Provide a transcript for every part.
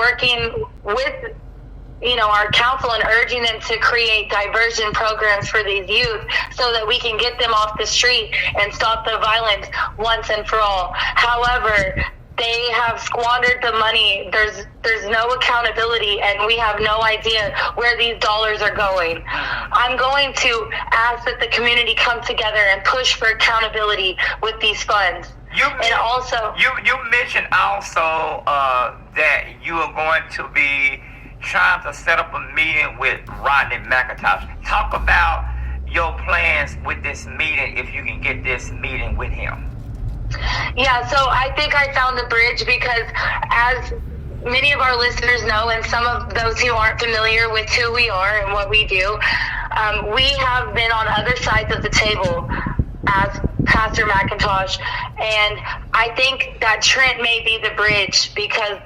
working with our council and urging them to create diversion programs for these youth so that we can get them off the street and stop the violence once and for all. However, they have squandered the money. There's no accountability, and we have no idea where these dollars are going. I'm going to ask that the community come together and push for accountability with these funds. You mentioned also that you are going to be trying to set up a meeting with Rodney McIntosh. Talk about your plans with this meeting, if you can get this meeting with him. Yeah, so I think I found the bridge because, as many of our listeners know, and some of those who aren't familiar with who we are and what we do, we have been on other sides of the table as Pastor McIntosh, and I think that Trent may be the bridge because,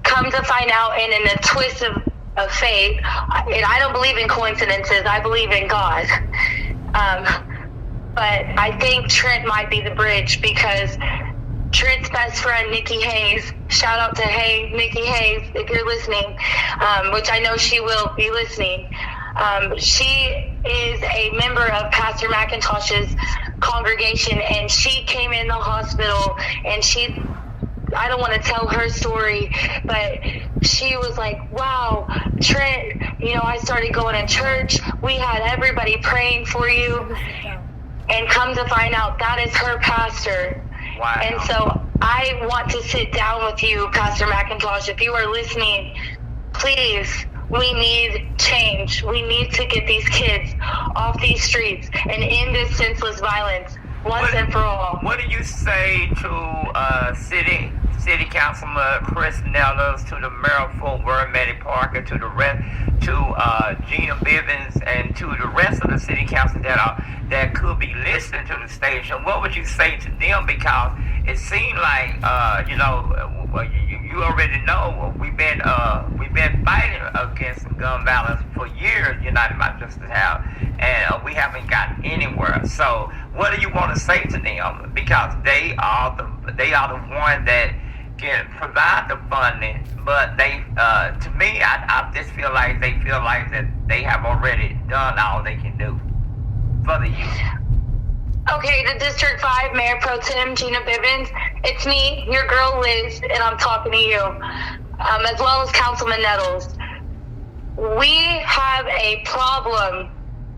come to find out, and in a twist of fate, and I don't believe in coincidences, I believe in God. But I think Trent might be the bridge because Trent's best friend, Nikki Hayes, shout out to Nikki Hayes, if you're listening, which I know she will be listening. She is a member of Pastor McIntosh's congregation, and she came in the hospital, and I don't want to tell her story, but she was like, wow, Trent, I started going to church. We had everybody praying for you. And come to find out, that is her pastor. Wow. And so I want to sit down with you, Pastor McIntosh. If you are listening, please, we need change. We need to get these kids off these streets and end this senseless violence once and for all. What do you say to City Councilman Chris Nellis, to the Mayor of Fort Worth, Matty Parker, to Gina Bivens, and to the rest of the City Council that could be listening to the station? What would you say to them? Because it seemed like you already know we've been fighting against gun violence for years. United Methodist have, and we haven't gotten anywhere. So what do you want to say to them? Because they are the one that can provide the funding, but they, to me, I just feel like that they have already done all they can do for the youth. Okay, the District 5 Mayor Pro Tem, Gina Bivens, it's me, your girl Liz, and I'm talking to you, as well as Councilman Nettles. We have a problem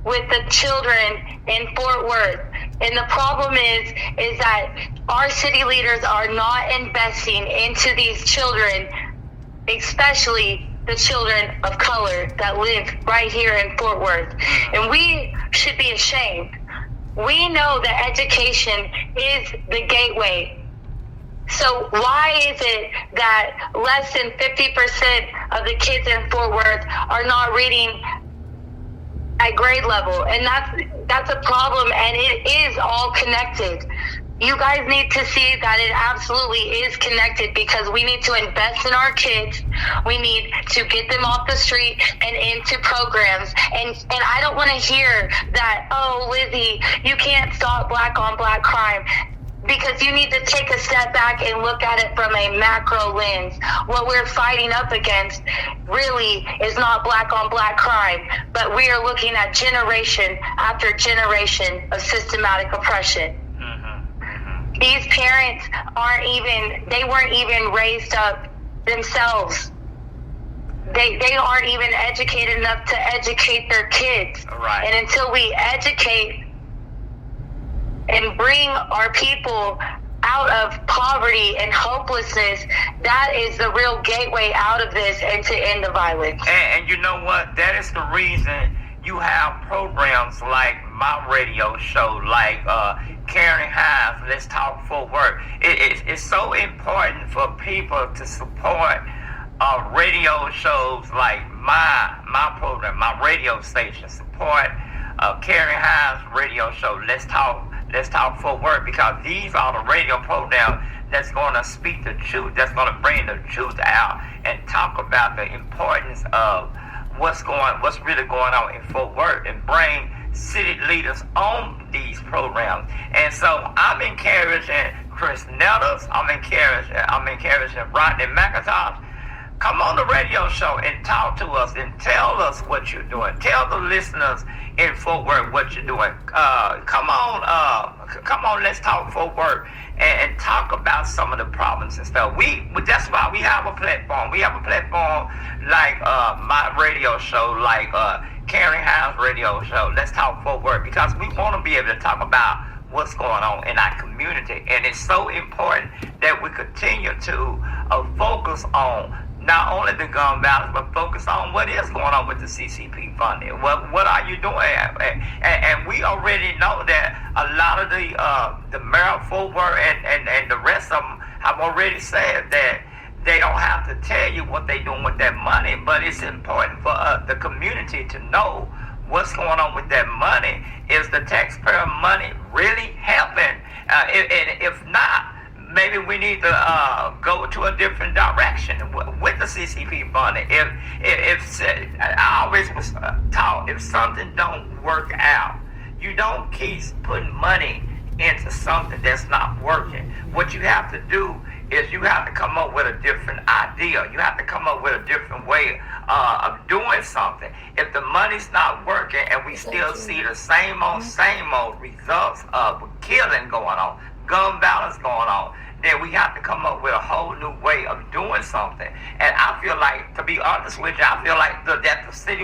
with the children in Fort Worth. And the problem is that our city leaders are not investing into these children, especially the children of color that live right here in Fort Worth. And we should be ashamed. We know that education is the gateway. So why is it that less than 50% of the kids in Fort Worth are not reading at grade level? And that's a problem, and it is all connected. You guys need to see that it absolutely is connected, because we need to invest in our kids. We need to get them off the street and into programs. And I don't want to hear that, oh, Lizzy, you can't stop black on black crime. Because you need to take a step back and look at it from a macro lens. What we're fighting up against really is not black on black crime, but we are looking at generation after generation of systematic oppression. These parents they weren't even raised up themselves. They aren't even educated enough to educate their kids. Right. And until we educate and bring our people out of poverty and hopelessness, that is the real gateway out of this and to end the violence. And you know what? That is the reason you have programs like my radio show, like Karen Hines, Let's Talk Fort Worth. It's so important for people to support radio shows like my program, my radio station. Support Karen Hines' radio show, Let's Talk Fort Worth, because these are the radio programs that's going to speak the truth, that's going to bring the truth out and talk about the importance of what's really going on in Fort Worth, and bring city leaders on these programs. And so I'm encouraging Chris Nettles, I'm encouraging Rodney McIntosh. Come on the radio show and talk to us and tell us what you're doing. Tell the listeners in Fort Worth what you're doing. Come on, let's talk Fort Worth and talk about some of the problems and stuff. That's why we have a platform. We have a platform like my radio show, like Karen House radio show. Let's talk Fort Worth, because we want to be able to talk about what's going on in our community, and it's so important that we continue to focus on not only the gun violence, but focus on what is going on with the CCP funding. What are you doing? And we already know that a lot of the mayor of Fort Worth and the rest of them have already said that they don't have to tell you what they're doing with that money, but it's important for the community to know what's going on with that money. Is the taxpayer money really helping? And if not, maybe we need to go to a different direction with the CCP funding. If I always was taught, if something don't work out, you don't keep putting money into something that's not working. What you have to do is you have to come up with a different idea. You have to come up with a different way of doing something. If the money's not working and we still see the same old results of killing going on, gun violence going on, then we have to come up with a whole new way of doing something. And I feel like, to be honest with you, I feel like that the city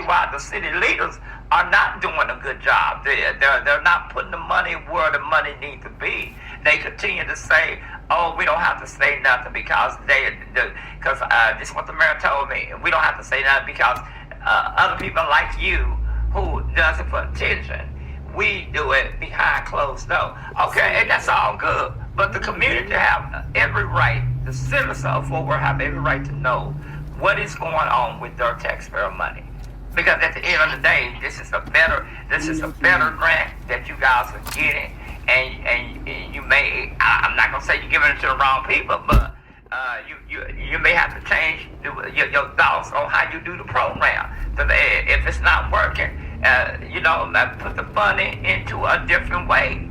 leaders are not doing a good job. They're not putting the money where the money needs to be. They continue to say, oh, we don't have to say nothing because this is what the mayor told me. We don't have to say nothing because other people like you who does it for attention. We do it behind closed doors. Okay, and that's all good. But the community have every right, the citizens of Fort Worth have every right to know what is going on with their taxpayer money. Because at the end of the day, this is a better grant that you guys are getting. And you may, I'm not gonna say you're giving it to the wrong people, but you may have to change your thoughts on how you do the program. So if it's not working, put the funding into a different way.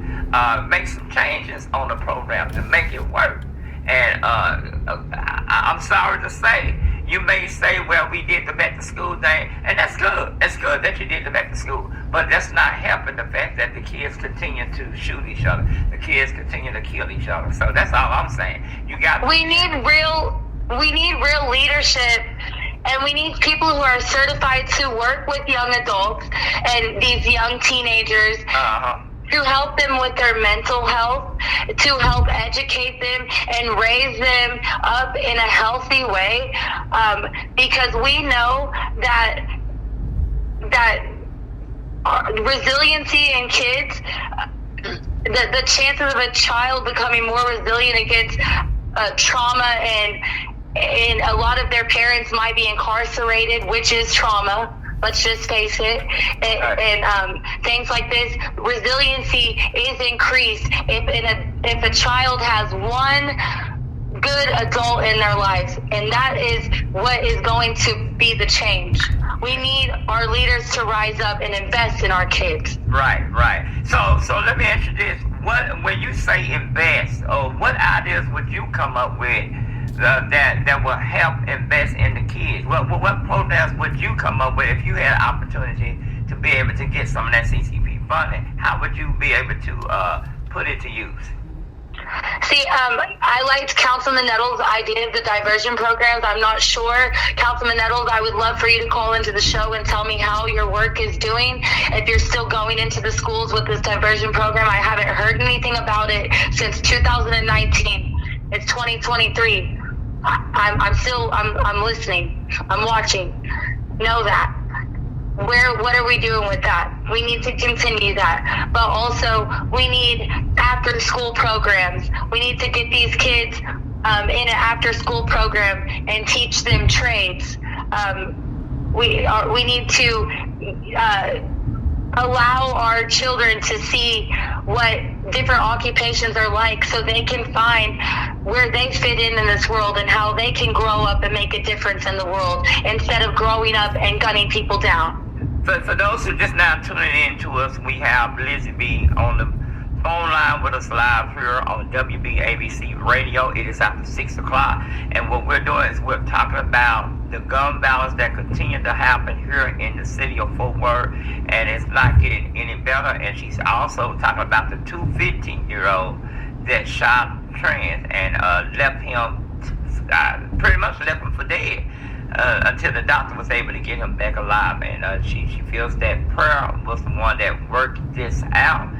Make some changes on the program to make it work. And I'm sorry to say, you may say, well, we did the back to school thing, and that's good. It's good that you did the back to school, but that's not helping the fact that the kids continue to shoot each other. The kids continue to kill each other. So that's all I'm saying. We need real leadership, and we need people who are certified to work with young adults and these young teenagers. To help them with their mental health, to help educate them and raise them up in a healthy way, because we know that resiliency in kids, the chances of a child becoming more resilient against trauma, and a lot of their parents might be incarcerated, which is trauma. Let's just face it, and things like this. Resiliency is increased if a child has one good adult in their lives, and that is what is going to be the change. We need our leaders to rise up and invest in our kids. Right. So let me ask you this: when you say invest, what ideas would you come up with that will help invest in the kids? What programs would you come up with if you had an opportunity to be able to get some of that CCP funding? How would you be able to put it to use? See, I liked Councilman Nettles' idea of the diversion programs. I'm not sure. Councilman Nettles, I would love for you to call into the show and tell me how your work is doing. If you're still going into the schools with this diversion program, I haven't heard anything about it since 2019. It's 2023. I'm listening. I'm watching. Know that. What are we doing with that? We need to continue that. But also, we need after-school programs. We need to get these kids in an after-school program and teach them trades. We need to allow our children to see what different occupations are like, so they can find where they fit in this world and how they can grow up and make a difference in the world instead of growing up and gunning people down. For those who just now tuning in to us, we have Lizzy Beyou on the phone line with us live here on WBABC Radio. It is after 6 o'clock. And what we're doing is we're talking about the gun violence that continue to happen here in the city of Fort Worth. And it's not getting any better. And she's also talking about the 15-year-old that shot Trent and left him, pretty much left him for dead. Until the doctor was able to get him back alive. And she feels that prayer was the one that worked this out.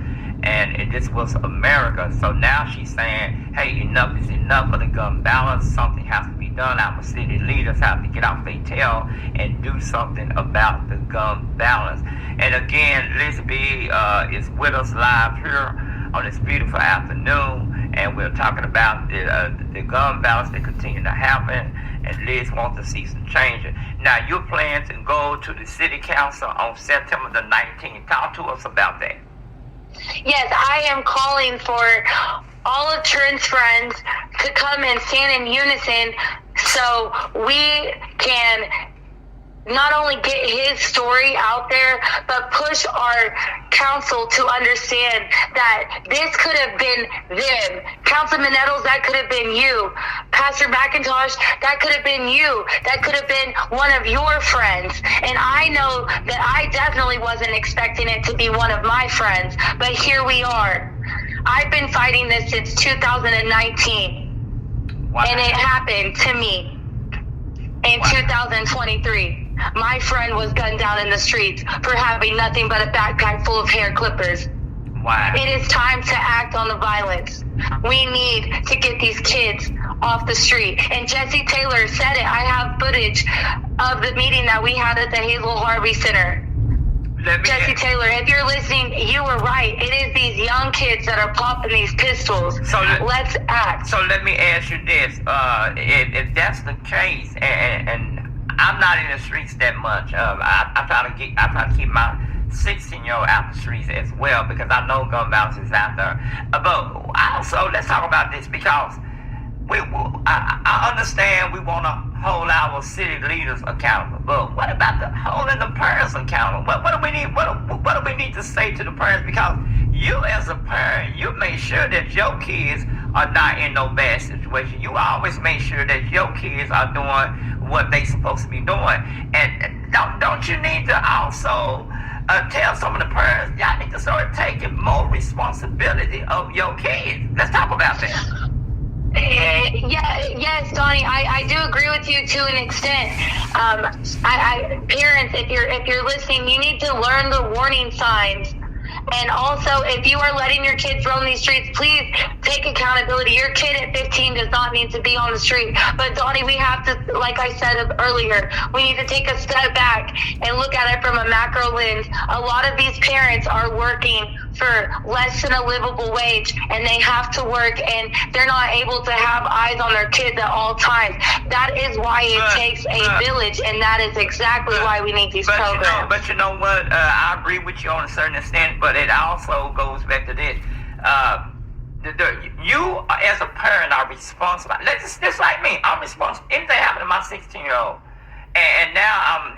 And this was America. So now she's saying, hey, enough is enough of the gun balance. Something has to be done. Our city leaders have to get off their tail and do something about the gun balance. And again, Lizzy Beyou is with us live here on this beautiful afternoon. And we're talking about the gun balance that continue to happen. And Liz wants to see some changes. Now, you plan to go to the city council on September the 19th. Talk to us about that. Yes, I am calling for all of Trent's friends to come and stand in unison so we can not only get his story out there, but push our council to understand that this could have been them. Councilman Nettles, that could have been you. Pastor McIntosh, that could have been you. That could have been one of your friends. And I know that I definitely wasn't expecting it to be one of my friends, but here we are. I've been fighting this since 2019. Wow. And it happened to me in 2023. My friend was gunned down in the streets for having nothing but a backpack full of hair clippers. Wow. It is time to act on the violence. We need to get these kids off the street. And Jesse Taylor said it. I have footage of the meeting that we had at the Hazel Harvey Center. Jesse Taylor, if you're listening, you were right. It is these young kids that are popping these pistols. So let's act. So let me ask you this. If that's the case, and I'm not in the streets that much. I try to keep my 16-year-old out the streets as well because I know gun violence is out there. But also, let's talk about this because I understand we want to hold our city leaders accountable. But what about holding the parents accountable? What do we need? What do we need to say to the parents? Because you, as a parent, you make sure that your kids are not in no bad situation. You always make sure that your kids are doing what they supposed to be doing. And don't you need to also tell some of the parents, y'all need to start taking more responsibility of your kids. Let's talk about that. Yes, Donnie, I do agree with you to an extent. Parents, if you're listening, you need to learn the warning signs. And also, if you are letting your kids roam these streets, please take accountability. Your kid at 15 does not need to be on the street. But Donnie, we have to, like I said earlier, we need to take a step back and look at it from a macro lens. A lot of these parents are working for less than a livable wage, and they have to work, and they're not able to have eyes on their kids at all times. That is why it takes a village, and that is exactly why we need these programs. But you know what? I agree with you on a certain extent, but it also goes back to this. You, as a parent, are responsible. Just like me, I'm responsible. Anything happened to my 16-year-old, and now I'm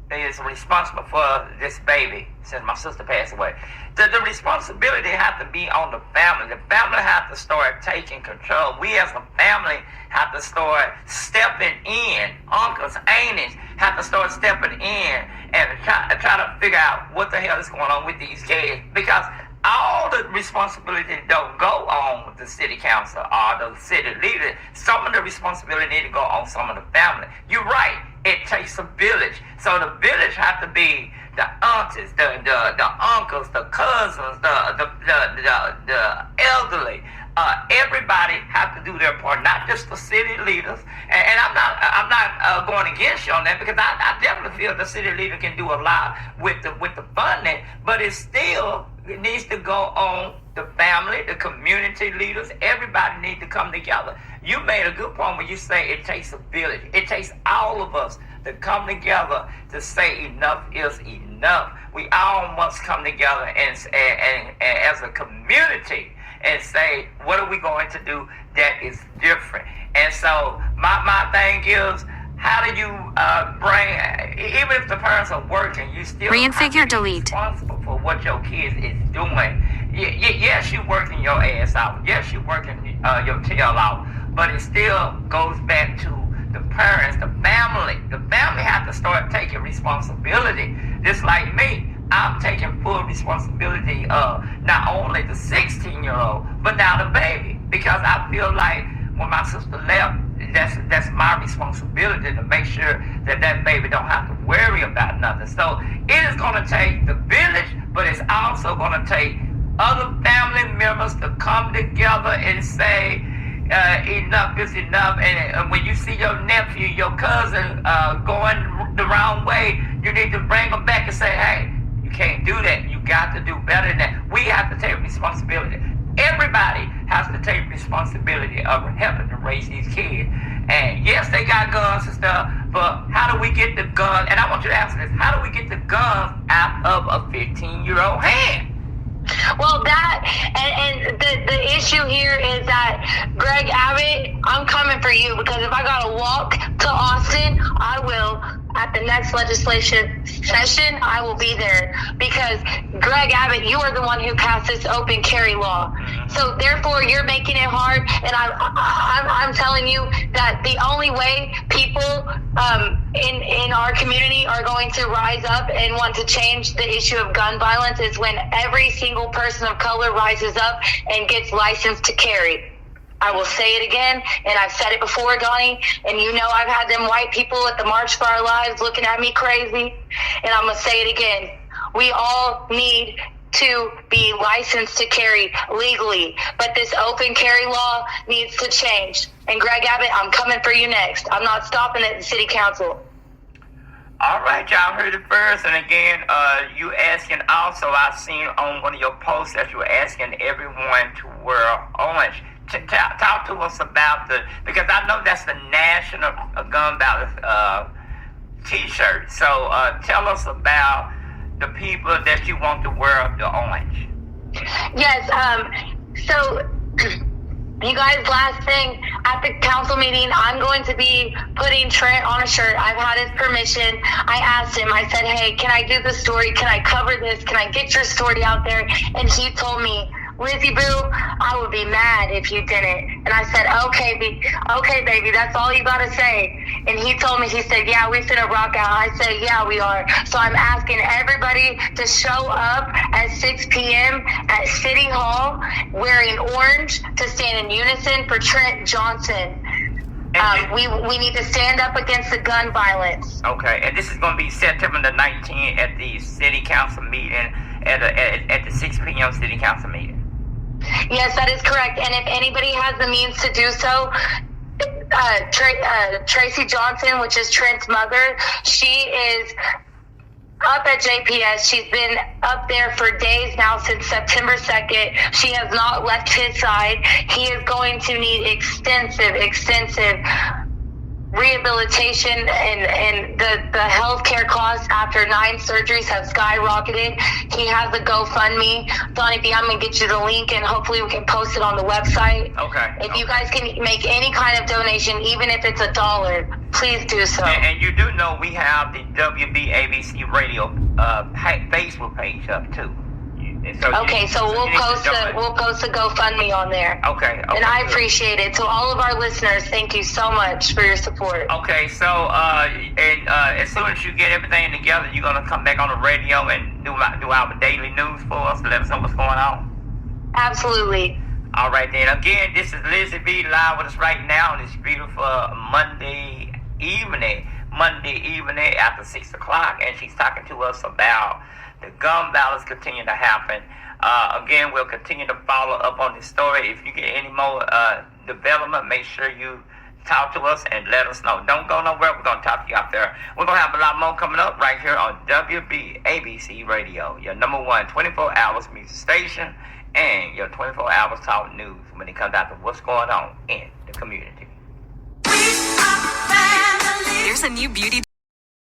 is responsible for this baby since my sister passed away. The responsibility has to be on the family. The family has to start taking control. We as a family have to start stepping in. Uncles, aunties have to start stepping in and try to figure out what the hell is going on with these kids, because all the responsibility don't go on the city council or the city leader. Some of the responsibility need to go on some of the family. You're right. It takes a village. So the village have to be the aunties, the uncles, the cousins, the elderly. Everybody have to do their part, not just the city leaders. And I'm not going against you on that, because I definitely feel the city leader can do a lot with the funding, but it needs to go on the family, the community leaders. Everybody needs to come together. You made a good point when you say it takes a village. It takes all of us to come together to say enough is enough. We all must come together and as a community and say, what are we going to do that is different? And so my thing is, how do you bring, even if the parents are working, you still Reconfigure delete. Responsible for what your kids is doing. Yes, you working your ass out. Yes, you working your tail out. But it still goes back to the parents, the family. The family have to start taking responsibility. Just like me, I'm taking full responsibility of not only the 16-year-old, but now the baby. Because I feel like when my sister left, that's my responsibility to make sure that baby don't have to worry about nothing. So it is going to take the village, but it's also going to take other family members to come together and say, enough is enough. And when you see your nephew, your cousin going the wrong way, you need to bring them back and say, hey, you can't do that. You got to do better than that. We have to take responsibility. Everybody has to take responsibility of helping to raise these kids. And yes, they got guns and stuff, but how do we get the gun? And I want you to answer this. How do we get the guns out of a 15-year-old hand? Well, and the issue here is that, Greg Abbott, I'm coming for you, because if I gotta walk to Austin, I will. At the next legislation session, I will be there, because Greg Abbott, you are the one who passed this open carry law. So therefore, you're making it hard, and I'm telling you that the only way people in our community are going to rise up and want to change the issue of gun violence is when every single person of color rises up and gets licensed to carry. I will say it again, and I've said it before, Donnie, and you know I've had them white people at the March for Our Lives looking at me crazy, and I'm going to say it again. We all need to be licensed to carry legally, but this open carry law needs to change. And Greg Abbott, I'm coming for you next. I'm not stopping at the city council. All right, y'all heard it first. And again, you asking also, I've seen on one of your posts that you were asking everyone to wear orange. Talk to us about because I know that's the National Gun Violence T-shirt. So tell us about the people that you want to wear the orange. Yes. So you guys, last thing, at the council meeting, I'm going to be putting Trent on a shirt. I've had his permission. I asked him, I said, hey, can I do the story? Can I cover this? Can I get your story out there? And he told me, Lizzy Boo, I would be mad if you didn't. And I said, okay, baby, that's all you gotta say. And he told me, he said, yeah, we finna rock out. I said, yeah, we are. So I'm asking everybody to show up at 6 p.m. at City Hall wearing orange to stand in unison for Trent Johnson. We need to stand up against the gun violence. Okay, and this is going to be September the 19th at the City Council meeting, at the 6 p.m. City Council meeting. Yes, that is correct. And if anybody has the means to do so, Tracy Johnson, which is Trent's mother, she is up at JPS. She's been up there for days now since September 2nd. She has not left his side. He is going to need extensive rehabilitation, and the healthcare costs after 9 surgeries have skyrocketed. He has a GoFundMe. Donnie B, I'm going to get you the link, and hopefully we can post it on the website. Okay. If you guys can make any kind of donation, even if it's $1, please do so. And you do know we have the WBABC radio Facebook page up too. So we'll post a GoFundMe on there. Okay. And I appreciate it. To all of our listeners, thank you so much for your support. Okay, so as soon as you get everything together, you're gonna come back on the radio and do our daily news for us to let us know what's going on. Absolutely. All right then. Again, this is Lizzy Beyou live with us right now on this beautiful Monday evening after 6 o'clock, and she's talking to us about the gun violence continue to happen. Again, we'll continue to follow up on this story. If you get any more development, make sure you talk to us and let us know. Don't go nowhere. We're going to talk to you out there. We're going to have a lot more coming up right here on WBABC Radio, your number one 24 hours music station and your 24 hours talk news when it comes out to what's going on in the community. There's a new beauty